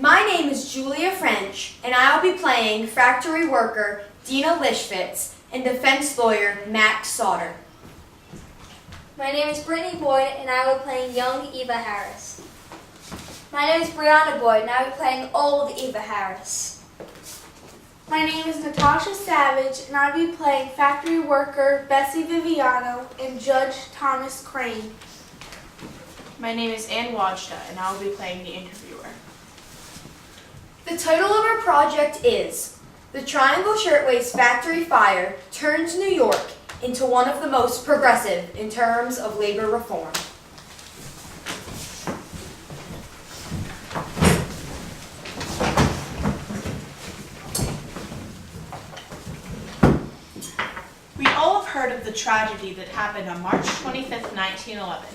My name is Julia French, and I'll be playing factory worker Dina Lishvitz and defense lawyer Max Sauter. My name is Brittney Boyd, and I will be playing young Eva Harris. My name is Brianna Boyd, and I will be playing old Eva Harris. My name is Natasha Savage, and I will be playing factory worker Bessie Viviano and Judge Thomas Crain. My name is Wajda, and I will be playing the interviewer. The title of our project is The Triangle Shirtwaist Factory Fire Turns New York into one of the most progressive in terms of labor reform. We all have heard of the tragedy that happened on March 25th, 1911.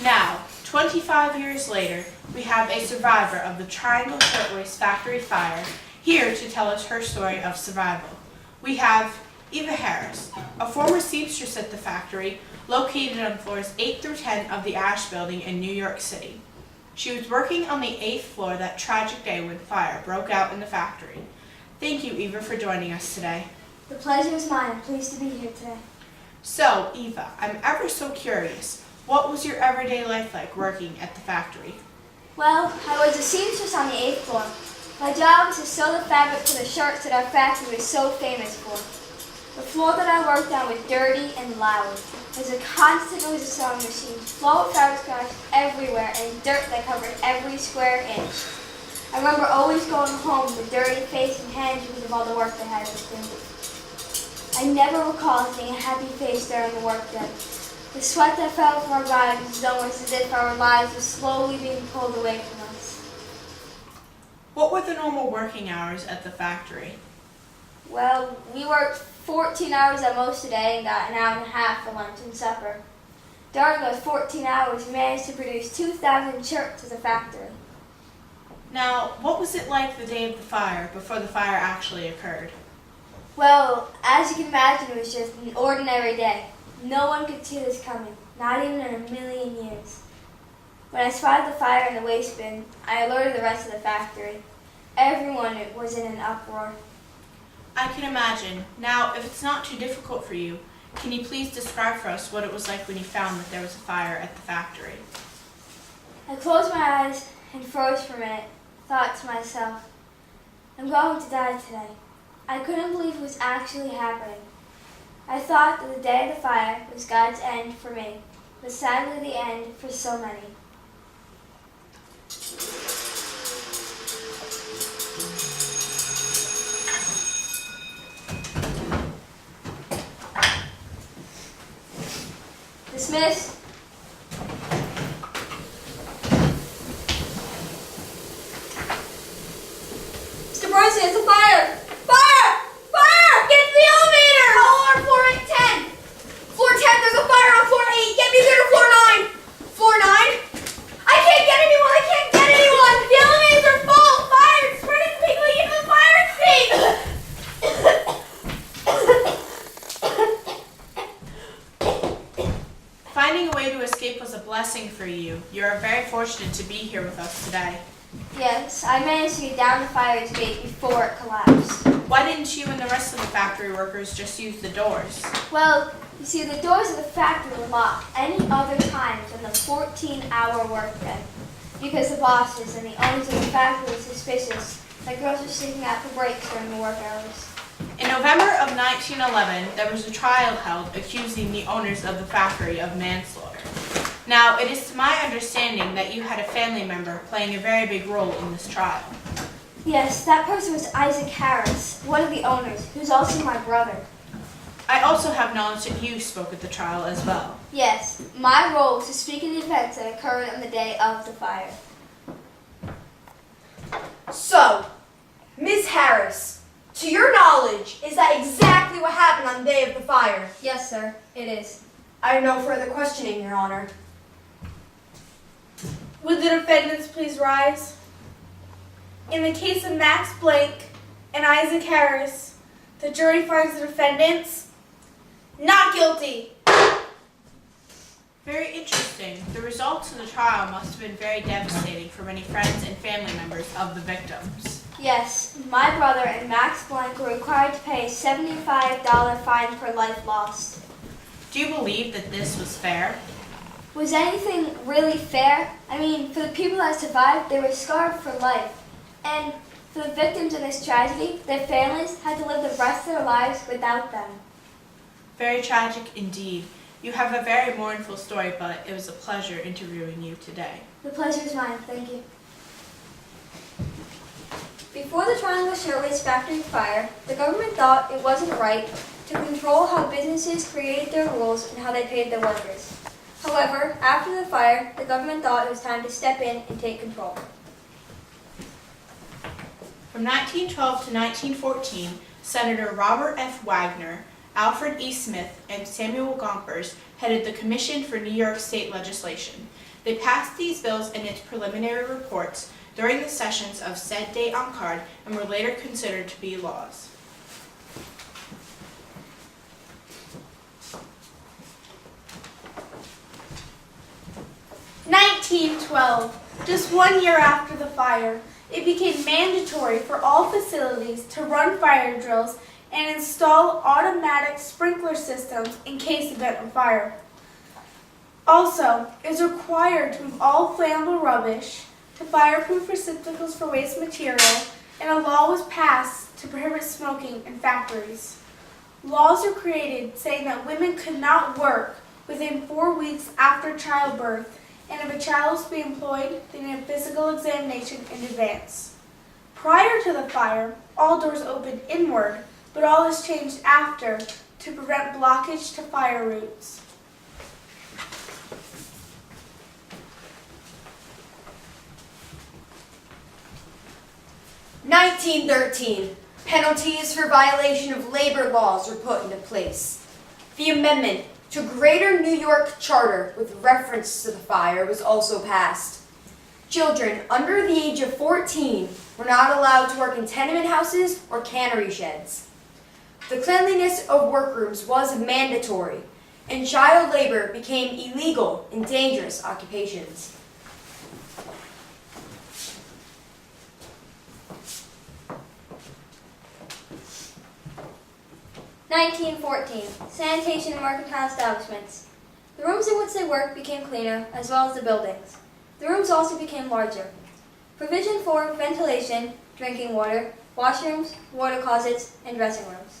Now, 25 years later, we have a survivor of the Triangle Shirtwaist Factory Fire here to tell us her story of survival. We have Eva Harris, a former seamstress at the factory located on floors 8 through 10 of the Ash Building in New York City. She was working on the 8th floor that tragic day when fire broke out in the factory. Thank you, Eva, for joining us today. The pleasure is mine. I'm pleased to be here today. So, Eva, I'm ever so curious. What was your everyday life like working at the factory? Well, I was a seamstress on the 8th floor. My job was to sew the fabric for the shirts that our factory was so famous for. The floor that I worked on was dirty and loud. There was a constant noise of sewing machines, flow of fabric scratch everywhere, and dirt that covered every square inch. I remember always going home with dirty face and hands because of all the work that I had to do. I never recall seeing a happy face during the workday. The sweat that fell from our bodies was almost as if our lives were slowly being pulled away from us. What were the normal working hours at the factory? Well, we worked 14 hours at most a day and got an hour and a half for lunch and supper. During those 14 hours, we managed to produce 2,000 shirts as a factory. Now, what was it like the day of the fire, before the fire actually occurred? Well, as you can imagine, it was just an ordinary day. No one could see this coming, not even in a million years. When I spotted the fire in the waste bin, I alerted the rest of the factory. Everyone was in an uproar. I can imagine. Now, if it's not too difficult for you, can you please describe for us what it was like when you found that there was a fire at the factory? I closed my eyes and froze for a minute, thought to myself, I'm going to die today. I couldn't believe it was actually happening. I thought that the day of the fire was God's end for me, but sadly the end for so many. Dismissed. Mr. Bronson, it's a fire! Fire! Fire! Get to the elevator! All on floor 10! Floor 10, there's a fire on floor 8! Get me there to floor 9! Floor 9? I can't get anyone! I can't get anyone! The elevators are full! Fire! It's spreading quickly into the fire escape! Finding a way to escape was a blessing for you. You are very fortunate to be here with us today. Yes, I managed to get down the fire escape before it collapsed. Why didn't you and the rest of the factory workers just use the doors? Well, you see, the doors of the factory were locked any other times than the 14-hour workday, because the bosses and the owners of the factory were suspicious that girls were sneaking out for breaks during the work hours. In November of 1911, there was a trial held accusing the owners of the factory of manslaughter. Now, it is to my understanding that you had a family member playing a very big role in this trial. Yes, that person was Isaac Harris, one of the owners, who's also my brother. I also have knowledge that you spoke at the trial as well. Yes, my role was to speak in the events that occurred on the day of the fire. So, Ms. Harris, to your knowledge, is that exactly what happened on the day of the fire? Yes, sir, it is. I have no further questioning, Your Honor. Would the defendants please rise? In the case of Max Blake and Isaac Harris, the jury finds the defendants not guilty. Very interesting. The results of the trial must have been very devastating for many friends and family members of the victims. Yes, my brother and Max Blank were required to pay a $75 fine per life lost. Do you believe that this was fair? Was anything really fair? I mean, for the people that survived, they were scarred for life. And for the victims in this tragedy, their families had to live the rest of their lives without them. Very tragic indeed. You have a very mournful story, but it was a pleasure interviewing you today. The pleasure is mine, thank you. Before the Triangle Shirtwaist factory fire, the government thought it wasn't right to control how businesses created their rules and how they paid their workers. However, after the fire, the government thought it was time to step in and take control. From 1912 to 1914, Senator Robert F. Wagner, Alfred E. Smith, and Samuel Gompers headed the Commission for New York State Legislation. They passed these bills in its preliminary reports during the sessions of said date on card and were later considered to be laws. (1912). Just 1 year after the fire, it became mandatory for all facilities to run fire drills and install automatic sprinkler systems in case of a fire. Also, it was required to move all flammable rubbish to fireproof receptacles for waste material, and a law was passed to prohibit smoking in factories. Laws were created saying that women could not work within 4 weeks after childbirth, and if a child was to be employed, they needed a physical examination in advance. Prior to the fire, all doors opened inward, but all was changed after to prevent blockage to fire routes. (1913). Penalties for violation of labor laws were put into place. The amendment to Greater New York Charter with reference to the fire was also passed. Children under the age of 14 were not allowed to work in tenement houses or cannery sheds. The cleanliness of workrooms was mandatory, and child labor became illegal in dangerous occupations. (1914). Sanitation and mercantile establishments. The rooms in which they worked became cleaner, as well as the buildings. The rooms also became larger. Provision for ventilation, drinking water, washrooms, water closets, and dressing rooms.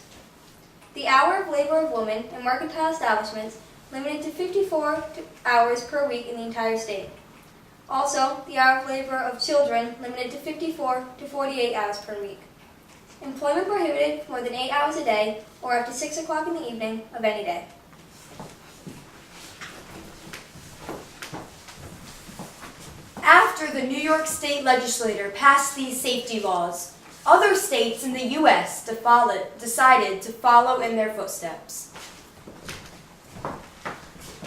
The hour of labor of women in mercantile establishments limited to 54 hours per week in the entire state. Also, the hour of labor of children limited to 54 to 48 hours per week. Employment prohibited more than 8 hours a day or after 6 o'clock in the evening of any day. After the New York State Legislature passed these safety laws, other states in the U.S. decided to follow in their footsteps.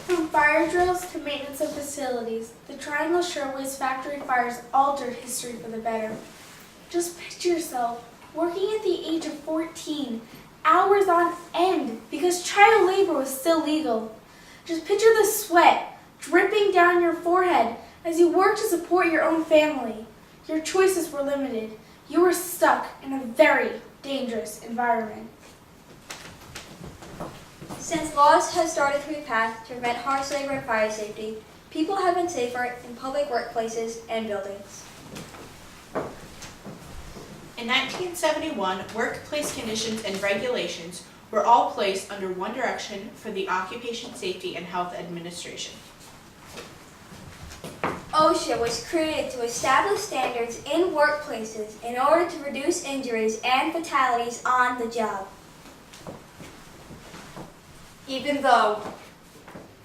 From fire drills to maintenance of facilities, the Triangle Shirtwaist factory fires altered history for the better. Just picture yourself working at the age of 14, hours on end, because child labor was still legal. Just picture the sweat dripping down your forehead as you worked to support your own family. Your choices were limited. You were stuck in a very dangerous environment. Since laws have started to be passed to prevent harsh labor and fire safety, people have been safer in public workplaces and buildings. In 1971, workplace conditions and regulations were all placed under one direction for the Occupation Safety and Health Administration. OSHA was created to establish standards in workplaces in order to reduce injuries and fatalities on the job. Even though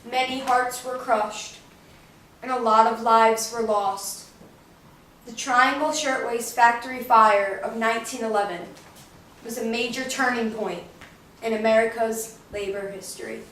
many hearts were crushed and a lot of lives were lost, the Triangle Shirtwaist factory fire of 1911 was a major turning point in America's labor history.